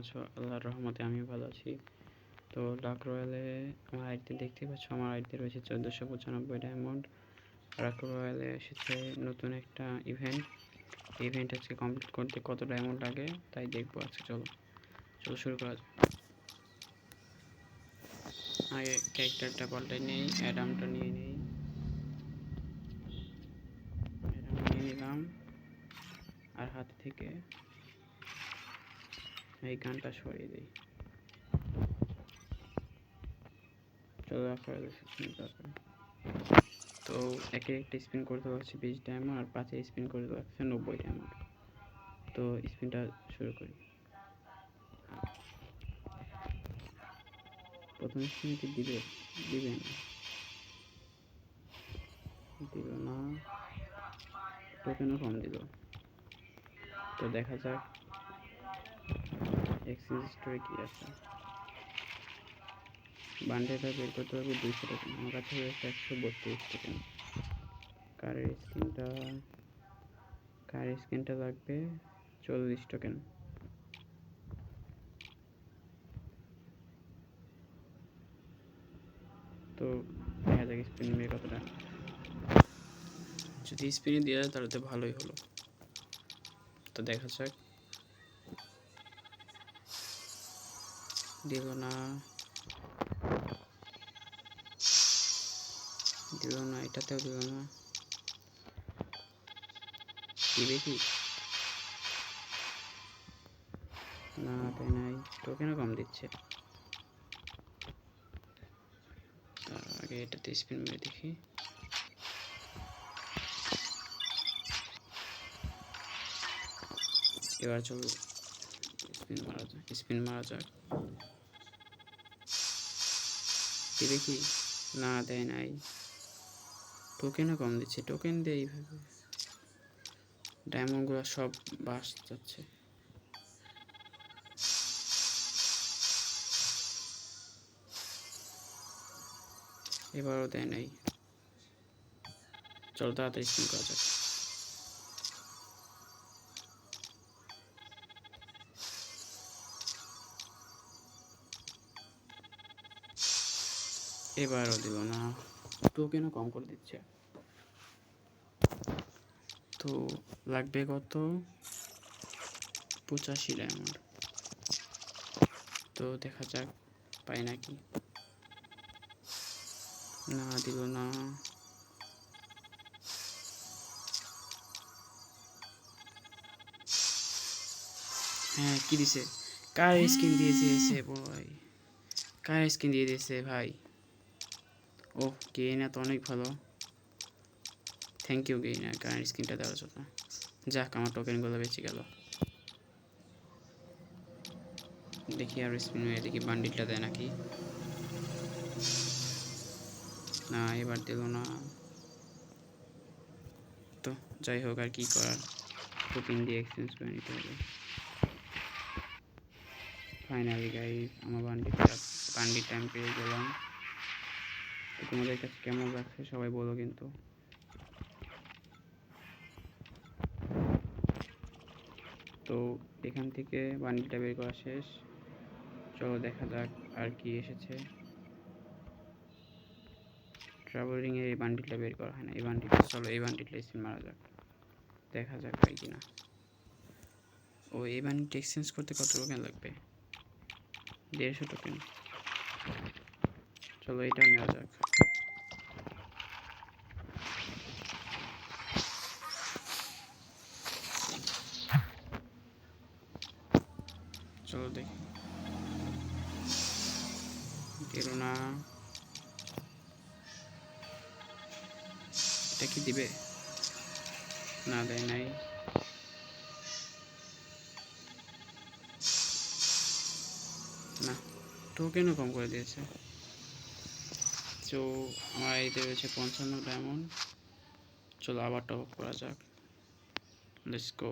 আছো? আল্লাহর রহমতে আমি ভালো আছি। তো লাক রয়্যালে আমার আইডিতে দেখতে পাচ্ছ, আমার আইডিতে রয়েছে 1495 ডায়মন্ড। লাক রয়্যালে এসেছে নতুন একটা ইভেন্ট আজকে কমপ্লিট করতে কত ডায়মন্ড লাগে তাই দেখবো আজকে। চলো শুরু করা যাক। আগে ক্যারেক্টারটা পাল্টাই নেই, অ্যাডামটা নিয়ে নিলাম, আর হাত থেকে এই গানটা সরিয়ে দিই। চলো তো একে একটা স্পিন করতে লাগছে 20 ডায়মন্ড, আর 5 স্পিন করতে লাগছে 90 ডায়মন্ড। তো স্পিনটা শুরু করি। প্রথম স্পিনে কি দিবে না, দিল না, টোকেনও কম দিল। তো দেখা যাক এক্সচেঞ্জ স্টোরে কি আছে। বান্ডেলটা বের করতে হবে 200 টোকেন, আমার কাছে রয়েছে 132 টোকেন। কারের স্কিনটা লাগবে 40 টোকেন। তো দেখা যাক স্পিন নিয়ে কতটা, যদি স্পিনে দেওয়া যায় তাহলে তো ভালোই হলো। তো দেখা যাক, দিল না, এটাতেও দিল না। দিবে কি না, তাই নাই, টোকেনও কম দিচ্ছে। তার আগে এটাতে স্পিন মেরে দেখি। এবার চলো স্পিন মারা যাক। দিবে কি না, দেয় নাই, টোকেনও কম দিচ্ছে। টোকেন দিয়ে এইভাবে ডায়মন্ডগুলো সব বাস যাচ্ছে। এবারও দেয় নাই। চলো তাড়াতাড়ি স্পিন করা যাক। এবারও দিল না, টোকেনও কম করে দিচ্ছে। তো লাগবে কত, 85 ডায়মন্ড। তো দেখা যাক পাই নাকি। না, দিল না, হ্যাঁ কি দিছে, কার স্কিন দিয়ে দিয়েছে ভাই, কার স্কিন দিয়ে দিয়েছে ভাই। ও গেইনা তো অনেক ভালো, থ্যাংক ইউ গেইনা কার স্কিনটা দেওয়ার জন্য। যাক আমার টোকেনগুলো বেঁচে গেল। দেখি আর স্পিন মেরে দেখি বান্ডিলটা দেয় নাকি। না, এবার দিল না। তো যাই হোক, আর কি করার, টোকেন দিয়ে এক্সচেঞ্জ করে নিতে হবে। ফাইনালি গাইস আমার বান্ডিলটা আমি পেয়ে গেলাম। তো তোমাদের কাছে কেমন লাগছে সবাই বলো কিন্তু। তো এখান থেকে বান্ডিলটা বের করা শেষ। চলো দেখা যাক আর কি এসেছে। ট্রাভেলিং এর এই বান্ডিলটা বের করা হয় না, এই বান্ডিলটা, চলো এই বান্ডিলটা স্পিন মারা যাক, দেখা যাক পাই কিনা। ও এই বান্ডিলটা এক্সচেঞ্জ করতে কত টোকেন লাগবে, 150 টোকেন। চলো এটা নেওয়া যাক। চলো দেখি, দিল না, এটা কি দিবে না, দেয় নাই। না, টোকেনও কম করে দিয়েছে। তো আমার এতে রয়েছে 55 ডায়মন্ড। চলো আবার টপ আপ করা যাক, লেটস গো।